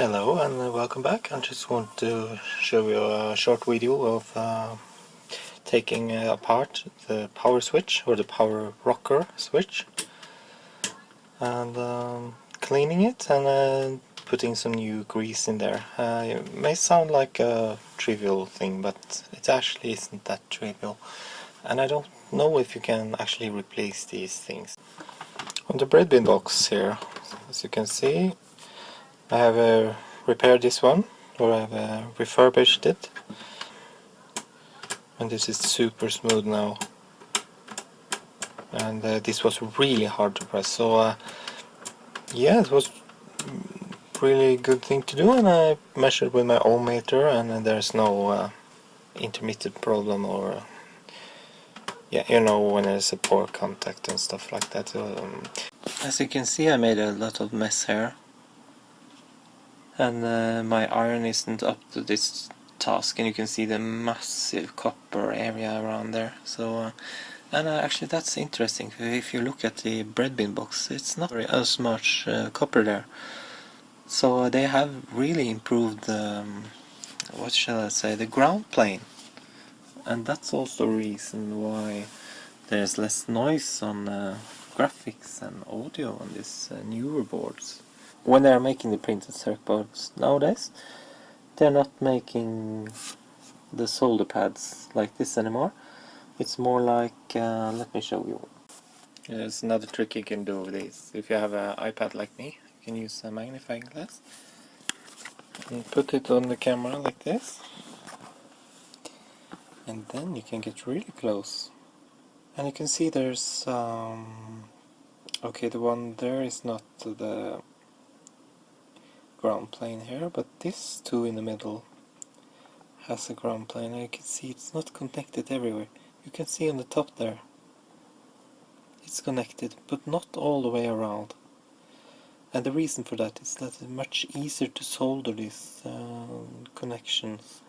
Hello and welcome back. I just want to show you a short video of taking apart the power switch or the power rocker switch and cleaning it and putting some new grease in there. It may sound like a trivial thing, but it actually isn't that trivial, and I don't know if you can actually replace these things. On the bread bin box here, as you can see, I have repaired this one, or I've refurbished it, and this is super smooth now, and this was really hard to press, so yeah, it was really good thing to do, and I measured with my ohm meter, and there's no intermittent problem, or yeah, you know, when there's a poor contact and stuff like that. As you can see, I made a lot of mess here, and my iron isn't up to this task, and you can see the massive copper area around there. So and actually that's interesting. If you look at the bread bin box, it's not very as much copper there. So they have really improved what shall I say, the ground plane, and that's also the reason why there's less noise on graphics and audio on these newer boards. When they're making the printed circuit boards nowadays, they're not making the solder pads like this anymore. It's more like, let me show you. There's another trick you can do with these. If you have an iPad like me, you can use a magnifying glass and put it on the camera like this, and then you can get really close. And you can see there's okay, the one there is not the ground plane here, but this two in the middle has a ground plane, and you can see it's not connected everywhere. You can see on the top there it's connected, but not all the way around. And the reason for that is that it's much easier to solder these connections.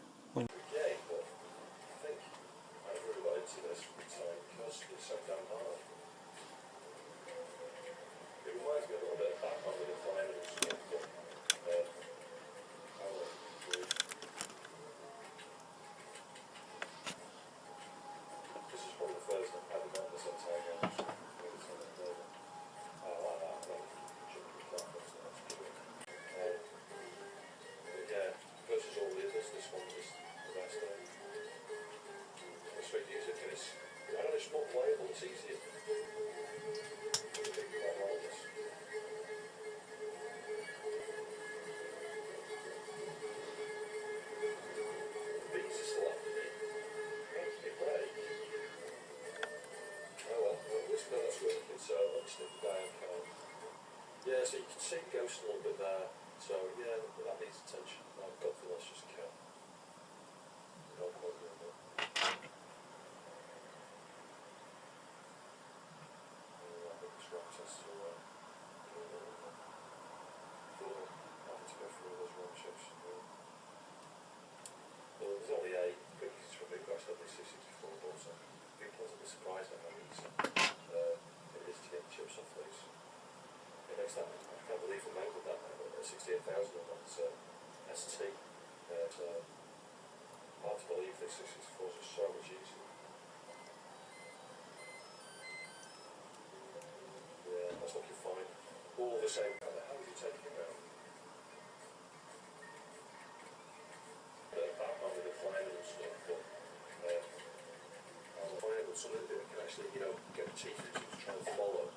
Yeah, so you can see ghost a little bit there. So yeah, that needs attention. I've got for that's just a cat. There's only 8 cookies from Big Glass lovely C64 also. Big pleasantly surprised at how easy it is to get chips off these. It makes that, I can't believe the amount of that now, but 68,000 on that ST. It's hard to believe these 64s are so much easier. Yeah, that's looking fine. All the same colour. How would you take it out? Under the climate and stuff, but something that we can actually, you know, get the teeth into to try and follow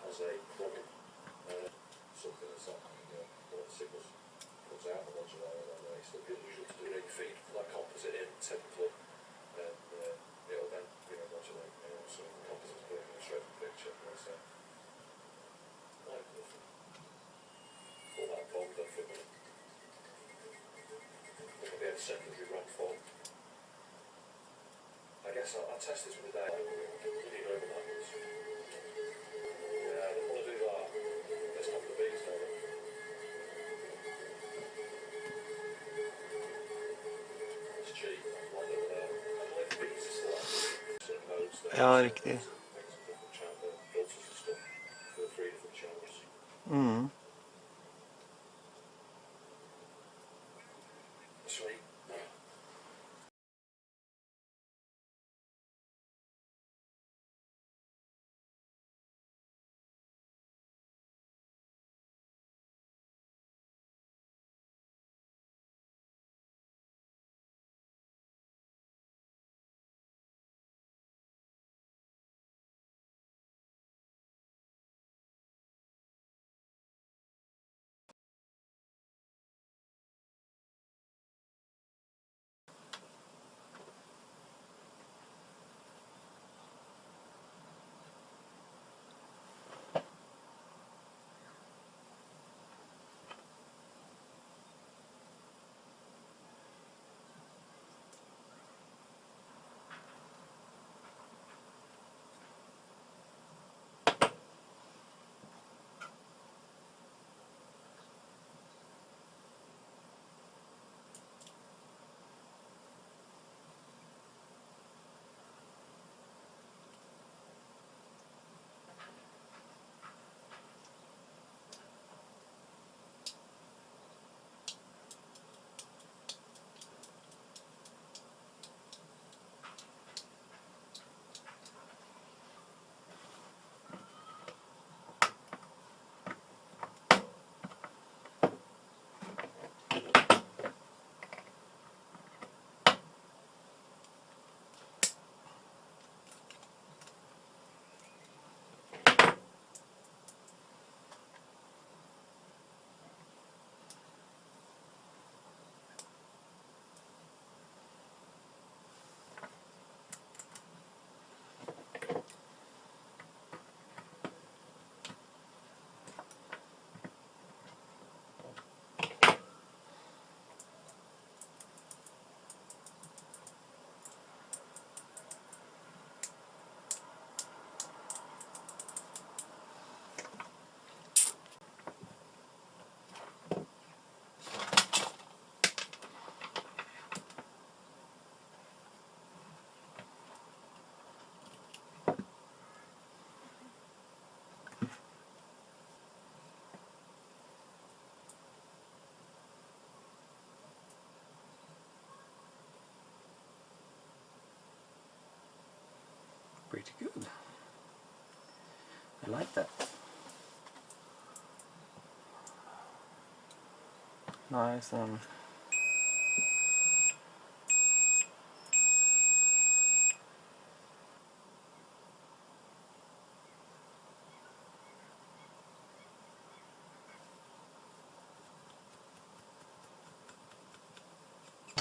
as a bubble. Something that's that, you know, one of the signals comes out and once around that way. So it'd be unusual to do it. You feed that composite in typically, and it'll then, you know, modulate, you know, so the composite's going in a straight picture. So, like, pull that bond up for a minute. It'll be a secondary run form. I guess I'll test this with the day. You need over that. Yeah, I don't want to do that. Let's have the bees down. It's cheap. I want over there. I like the bees is like certain modes there. Ja, riktigt. Filters and stuff for the 3 different channels. Mm. actually. Pretty good. I like that. Nice and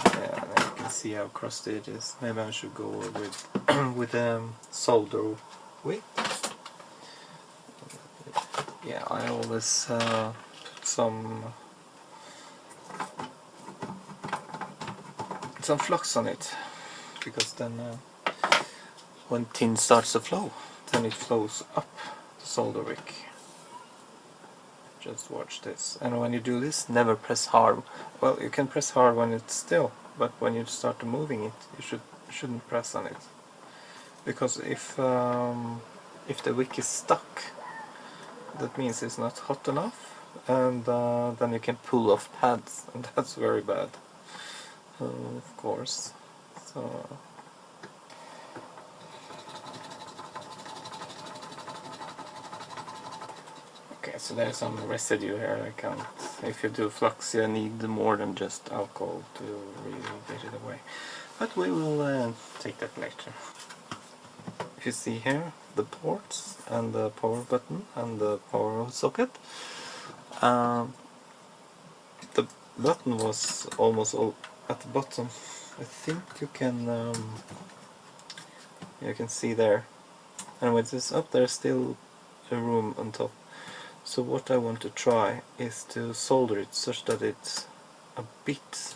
yeah, you can see how crusty it is. Maybe I should go with with solder wick. Yeah, I always put some flux on it, because then when tin starts to flow, then it flows up the solder wick. Just watch this. And when you do this, never press hard. Well, you can press hard when it's still, but when you start moving it, you shouldn't press on it, because if the wick is stuck, that means it's not hot enough, and then you can pull off pads, and that's very bad, of course. So okay, so there's some residue here. I can't. If you do flux, you need more than just alcohol to really get it away. But we will take that later. If you see here, the ports and the power button and the power socket. The button was almost all at the bottom. I think you can see there. And with this up, there's still a room on top. So what I want to try is to solder it such that it's a bit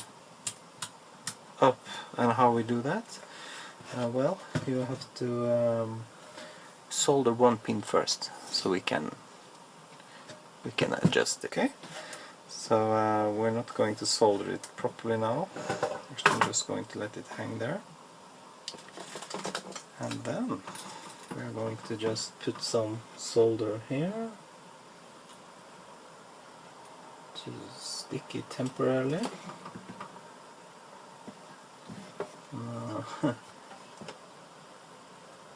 up. And how we do that? Well, you have to solder one pin first, so we can adjust it. Okay. So we're not going to solder it properly now. Actually, I'm just going to let it hang there. And then we're going to just put some solder here to stick it temporarily.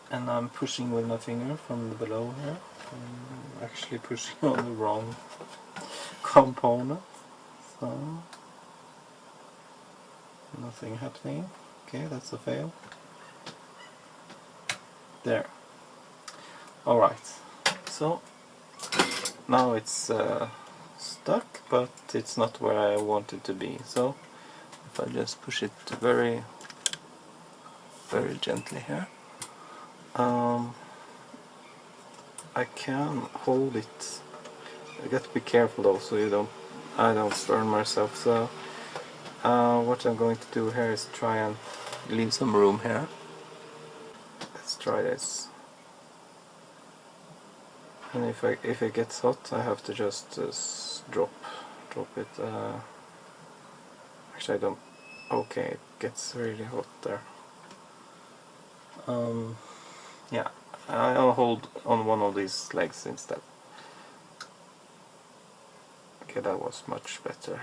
And I'm pushing with my finger from the below here. I'm actually pushing on the wrong component. So nothing happening. Okay, that's a fail. There. Alright. So now it's stuck, but it's not where I want it to be. So if I just push it very, very gently here, I can hold it. I got to be careful though, so I don't burn myself. So what I'm going to do here is try and leave some room here. Let's try this. And if it gets hot, I have to just drop it. Actually, I don't. Okay, it gets really hot there. Yeah, I'll hold on one of these legs instead. Okay, that was much better.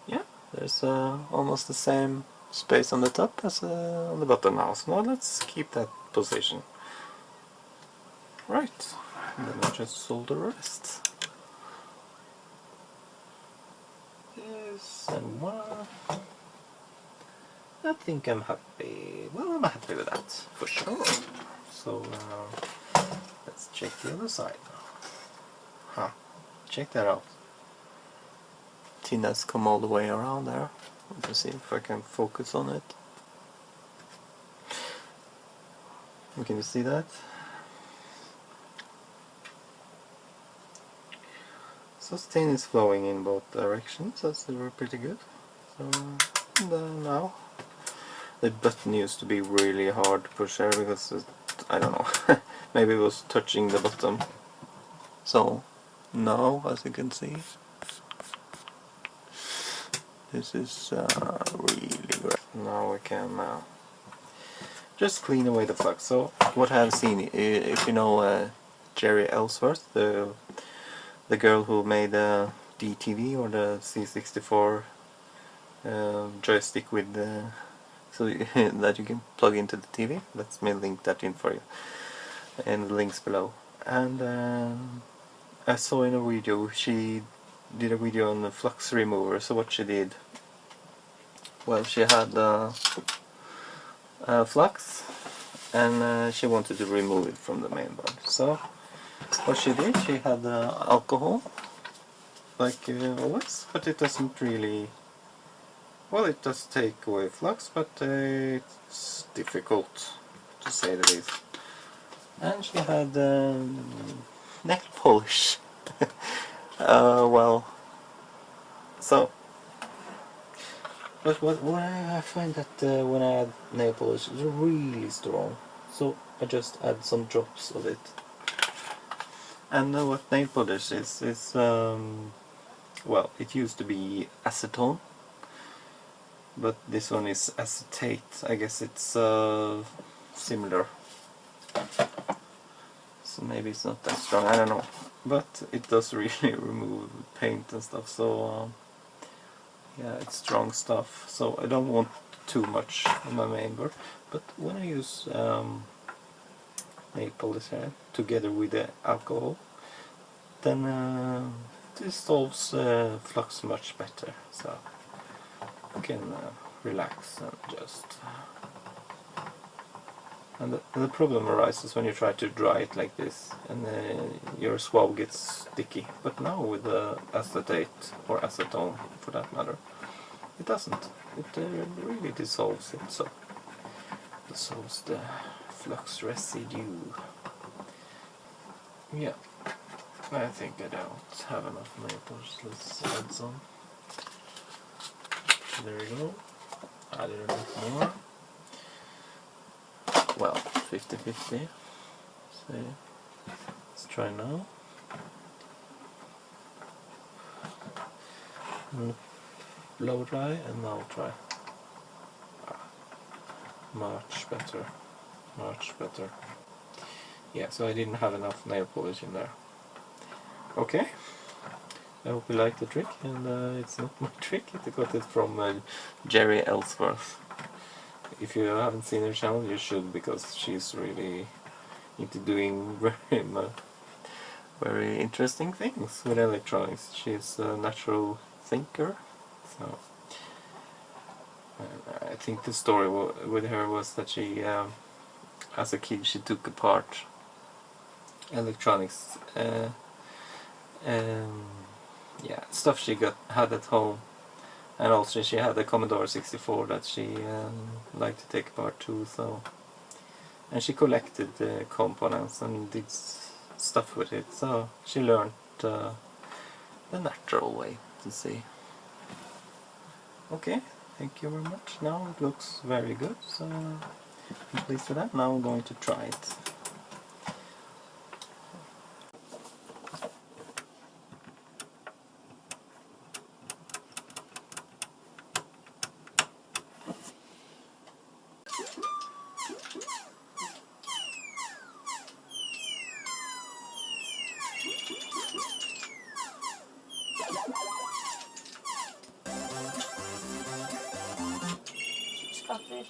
Yeah, there's almost the same space on the top as on the bottom now. So now let's keep that position. Right, and then I just solder the rest. Yes, and one. I think I'm happy. Well, I'm happy with that, for sure. So, let's check the other side. Huh, check that out. Tin has come all the way around there. Let's see if I can focus on it. Can you see that? So tin is flowing in both directions, that's pretty good. So, and now the button used to be really hard to push there because I don't know, maybe it was touching the bottom. So now, as you can see, this is really great. Now we can just clean away the flux. So what I've seen, if you know Jeri Ellsworth, the girl who made the DTV or the C64 joystick with so that you can plug into the TV. Let me link that in for you, and the links below. And I saw in a video, she did a video on the flux remover. So what she did, well, she had flux, and she wanted to remove it from the main board. So what she did, she had alcohol, like always, but it doesn't really, well, it does take away flux, but it's difficult, to say the least. And she had nail polish. Well, so, but what I find that when I add nail polish, it's really strong. So I just add some drops of it. And what nail polish is well, it used to be acetone, but this one is acetate. I guess it's similar. So maybe it's not that strong, I don't know. But it does really remove paint and stuff, so yeah, it's strong stuff. So I don't want too much on my main board. But when I use nail polish here together with the alcohol, then it dissolves flux much better. So you can relax and just... And the problem arises when you try to dry it like this, and your swab gets sticky. But now with the acetate, or acetone for that matter, it doesn't. It really dissolves it, so dissolves the flux residue. Yeah, I think I don't have enough nail polish. Let's add some. There we go. Add a bit more. Well, 50-50. So let's try now. Blow dry and now try. Much better. Much better. Yeah, so I didn't have enough nail polish in there. Okay. I hope you liked the trick, and it's not my trick, I got it from Jeri Ellsworth. if you haven't seen her channel, you should, because she's really into doing very interesting things with electronics. She's a natural thinker, so I think the story with her was that she, as a kid, she took apart electronics, yeah, stuff she had at home, and also she had a Commodore 64 that she liked to take apart too. So, and she collected components and did stuff with it. So she learned the natural way to see. Okay, thank you very much. Now it looks very good, so I'm pleased with that. Now I'm going to try it. Skapar.